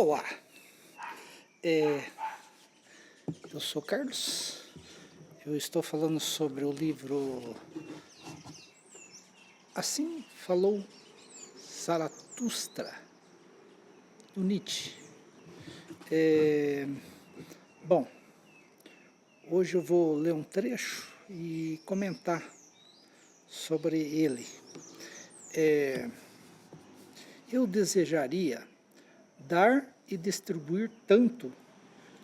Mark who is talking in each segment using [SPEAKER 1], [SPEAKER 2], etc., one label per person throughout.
[SPEAKER 1] Olá, é, eu sou Carlos, eu estou falando sobre o livro Assim Falou Zaratustra, do Nietzsche. É, bom, hoje eu vou ler um trecho e comentar sobre ele. Eu desejaria dar e distribuir tanto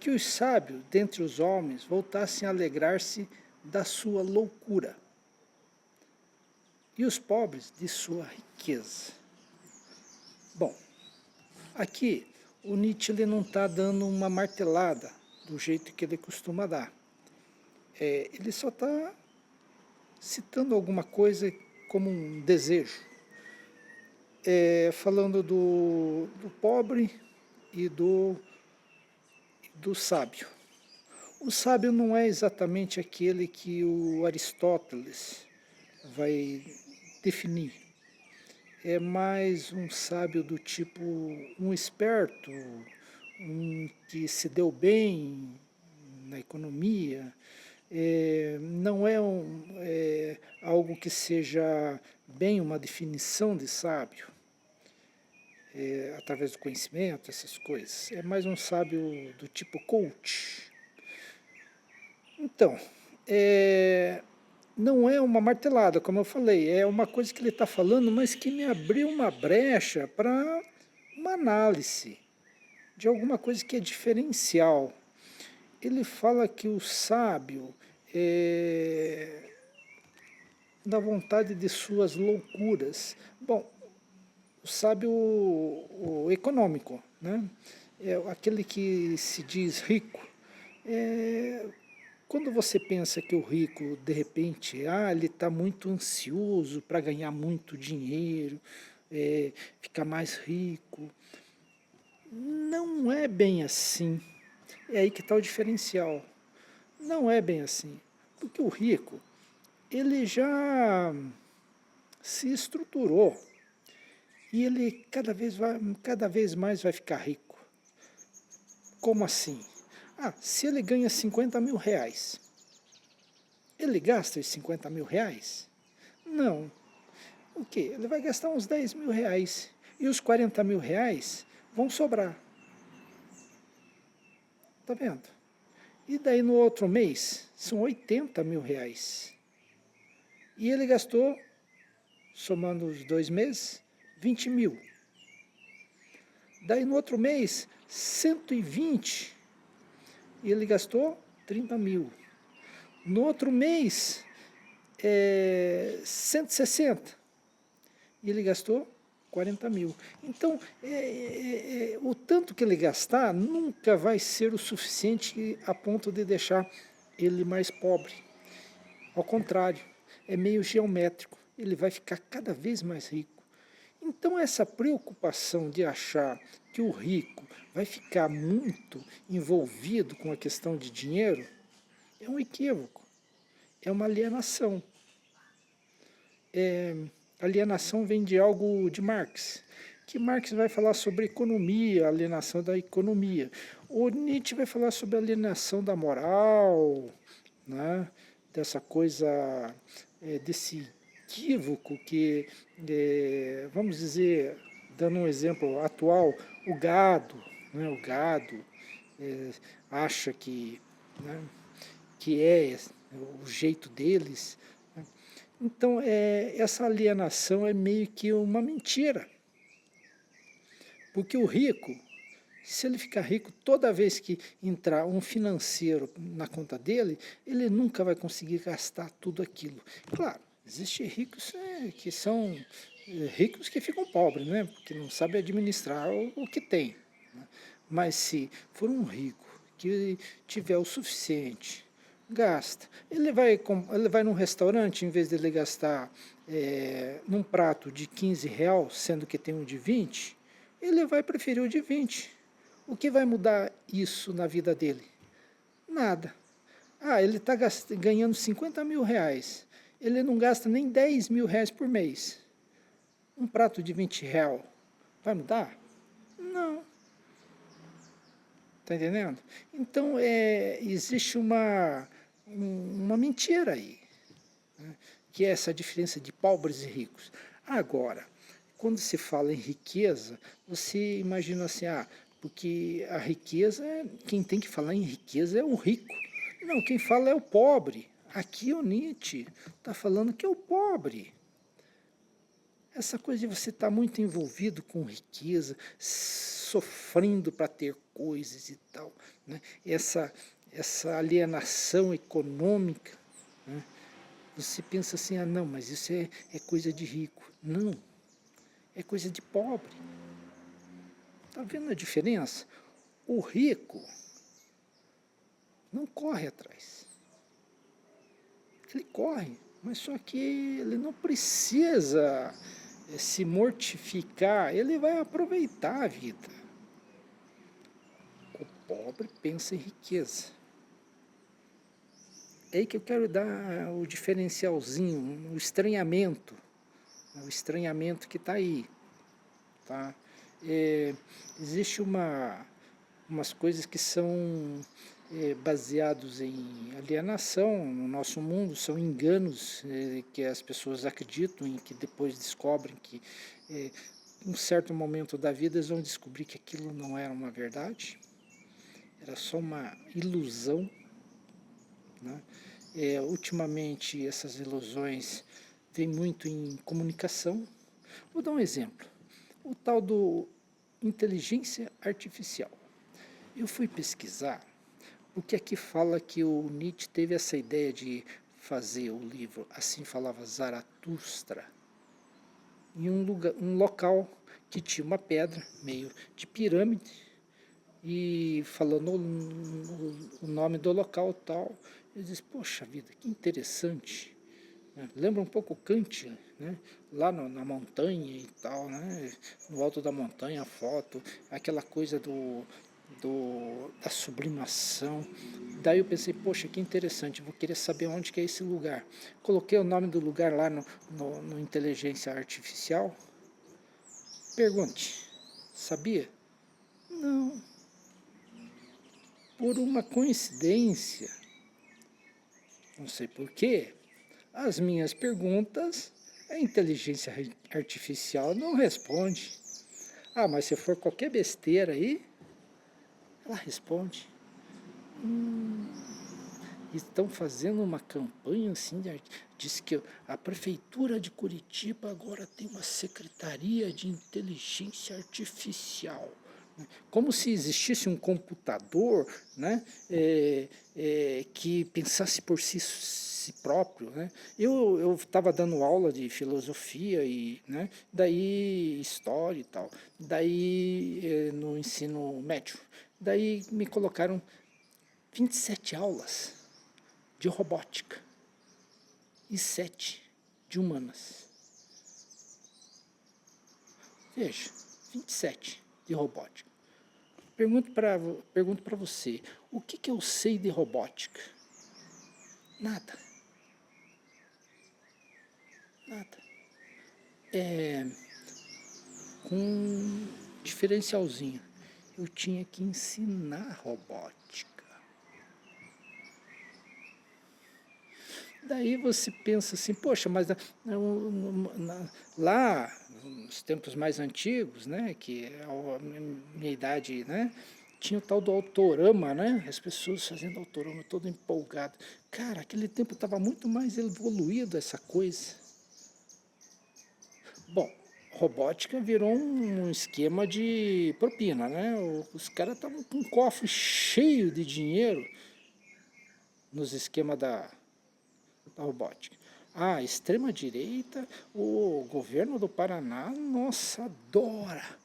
[SPEAKER 1] que os sábios dentre os homens voltassem a alegrar-se da sua loucura e os pobres de sua riqueza. Bom, aqui o Nietzsche ele não está dando uma martelada do jeito que ele costuma dar. Ele só está citando alguma coisa como um desejo, falando do pobre e do sábio. O sábio não é exatamente aquele que o Aristóteles vai definir. É mais um sábio do tipo um esperto, um que se deu bem na economia. Não é, algo que seja bem uma definição de sábio, através do conhecimento, essas coisas. É mais um sábio do tipo coach. Então, não é uma martelada, como eu falei, é uma coisa que ele está falando, mas que me abriu uma brecha para uma análise de alguma coisa que é diferencial. Ele fala que o sábio da vontade de suas loucuras. Bom, o sábio o econômico, né? É aquele que se diz rico. Quando você pensa que o rico, de repente, ele está muito ansioso para ganhar muito dinheiro, ficar mais rico, não é bem assim. É aí que está o diferencial. Não é bem assim. Porque o rico, ele já se estruturou e ele cada vez mais vai ficar rico. Como assim? Se ele ganha 50 mil reais, ele gasta os 50 mil reais? Não. O quê? Ele vai gastar uns 10 mil reais. E os 40 mil reais vão sobrar. Tá vendo? E daí no outro mês, são 80 mil reais. E ele gastou, somando os 2 meses, 20 mil. Daí no outro mês, 120. E ele gastou 30 mil. No outro mês, 160. E ele gastou 40 mil. Então, o tanto que ele gastar nunca vai ser o suficiente a ponto de deixar ele mais pobre. Ao contrário, é meio geométrico. Ele vai ficar cada vez mais rico. Então, essa preocupação de achar que o rico vai ficar muito envolvido com a questão de dinheiro é um equívoco, é uma alienação. Alienação vem de algo de Marx, que Marx vai falar sobre economia, alienação da economia. O Nietzsche vai falar sobre alienação da moral, né? Dessa coisa, desse equívoco que, vamos dizer, dando um exemplo atual, o gado, né? O gado acha que, né, que é o jeito deles. Então, essa alienação é meio que uma mentira. Porque o rico, se ele ficar rico, toda vez que entrar um financeiro na conta dele, ele nunca vai conseguir gastar tudo aquilo. Claro, existem ricos que são ricos que ficam pobres, né? Porque não sabem administrar o que tem. Né? Mas se for um rico que tiver o suficiente, gasta. Ele vai num restaurante, em vez de ele gastar num prato de 15 real, sendo que tem um de 20, ele vai preferir o de 20. O que vai mudar isso na vida dele? Nada. Ele está ganhando 50 mil reais. Ele não gasta nem 10 mil reais por mês. Um prato de 20 real vai mudar? Não. Tá entendendo? Então, existe uma mentira aí, né, que é essa diferença de pobres e ricos. Agora, quando se fala em riqueza, você imagina assim, porque a riqueza, quem tem que falar em riqueza é o rico. Não, quem fala é o pobre. Aqui o Nietzsche está falando que é o pobre. Essa coisa de você estar muito envolvido com riqueza, sofrendo para ter coisas e tal, né? Essa alienação econômica, né? Você pensa assim, não, mas isso é coisa de rico. Não, é coisa de pobre. Está vendo a diferença? O rico não corre atrás. Ele corre, mas só que ele não precisa se mortificar, ele vai aproveitar a vida. O pobre pensa em riqueza. É aí que eu quero dar o diferencialzinho, o estranhamento que está aí. Tá? Existe umas coisas que são baseados em alienação no nosso mundo, são enganos que as pessoas acreditam e que depois descobrem que em um certo momento da vida eles vão descobrir que aquilo não era uma verdade, era só uma ilusão, né? Ultimamente essas ilusões vêm muito em comunicação. Vou dar um exemplo, o tal do inteligência artificial. Eu fui pesquisar, porque aqui fala que o Nietzsche teve essa ideia de fazer o livro Assim Falava Zaratustra, em um local que tinha uma pedra, meio de pirâmide, e falando o nome do local e tal. Eu disse, poxa vida, que interessante. Lembra um pouco Kant, né? Lá na montanha e tal, né? No alto da montanha, a foto, aquela coisa da sublimação. Daí eu pensei, poxa, que interessante, vou querer saber onde que é esse lugar. Coloquei o nome do lugar lá no Inteligência Artificial. Pergunte, sabia? Não. Por uma coincidência, não sei porquê, as minhas perguntas, a inteligência artificial não responde. Mas se for qualquer besteira aí, ela responde. Estão fazendo uma campanha assim, diz que a prefeitura de Curitiba agora tem uma secretaria de inteligência artificial, né? Como se existisse um computador, né, que pensasse por si próprio, né? Eu estava dando aula de filosofia e, né, daí história e tal, daí no ensino médio, daí me colocaram 27 aulas de robótica e 7 de humanas. Veja, 27 de robótica. Pergunto para você, o que eu sei de robótica? Nada. Nada. Com um diferencialzinho. Eu tinha que ensinar robótica. Daí você pensa assim, poxa, mas lá, nos tempos mais antigos, né, que é a minha idade, né, tinha o tal do autorama, né, as pessoas fazendo autorama, todo empolgado. Cara, aquele tempo estava muito mais evoluído essa coisa. Bom, robótica virou um esquema de propina, né, os caras estavam com um cofre cheio de dinheiro nos esquemas da robótica. Extrema-direita, o governo do Paraná, nossa, adora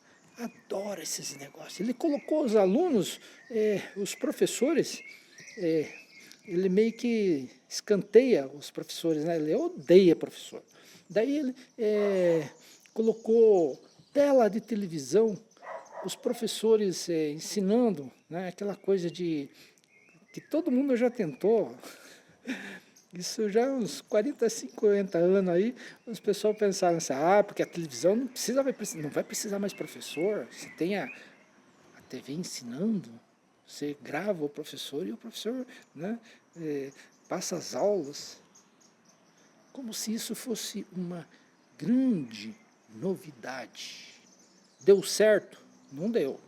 [SPEAKER 1] esses negócios. Ele colocou os alunos, os professores, ele meio que escanteia os professores, né? Ele odeia professor. Daí ele colocou tela de televisão, os professores ensinando, né? Aquela coisa de que todo mundo já tentou. Isso já uns 40, 50 anos aí, os pessoal pensaram assim, porque a televisão não vai precisar mais professor, você tem a TV ensinando, Você grava o professor e o professor, né, passa as aulas, como se isso fosse uma grande novidade. Deu certo? Não deu.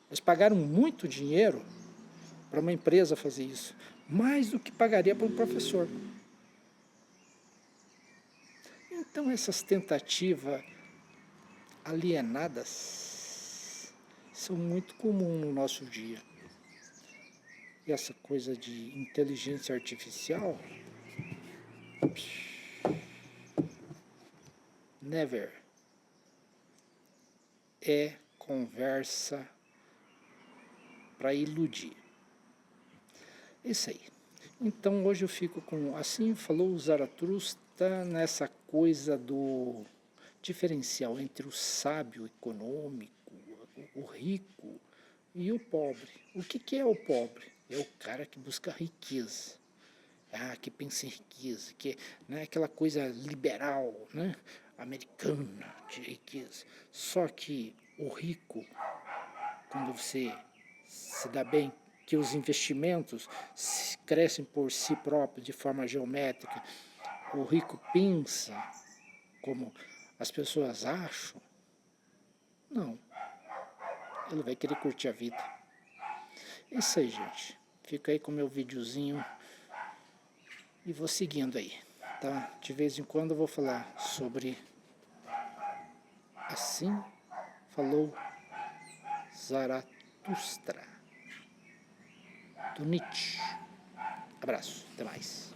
[SPEAKER 1] Eles pagaram muito dinheiro para uma empresa fazer isso, mais do que pagaria para um professor. Então essas tentativas alienadas são muito comuns no nosso dia. E essa coisa de inteligência artificial, never, é conversa para iludir. Isso aí. Então hoje eu fico com, assim falou Zaratustra, nessa coisa do diferencial entre o sábio econômico, o rico e o pobre. O que é o pobre? É o cara que busca riqueza. Que pensa em riqueza, que é aquela coisa liberal, né, americana de riqueza. Só que o rico, quando você se dá bem, que os investimentos crescem por si próprios de forma geométrica, o rico pensa como as pessoas acham, não, ele vai querer curtir a vida. É isso aí, gente. Fica aí com o meu videozinho e vou seguindo aí, tá? De vez em quando eu vou falar sobre assim falou Zaratustra, do Nietzsche. Abraço, até mais.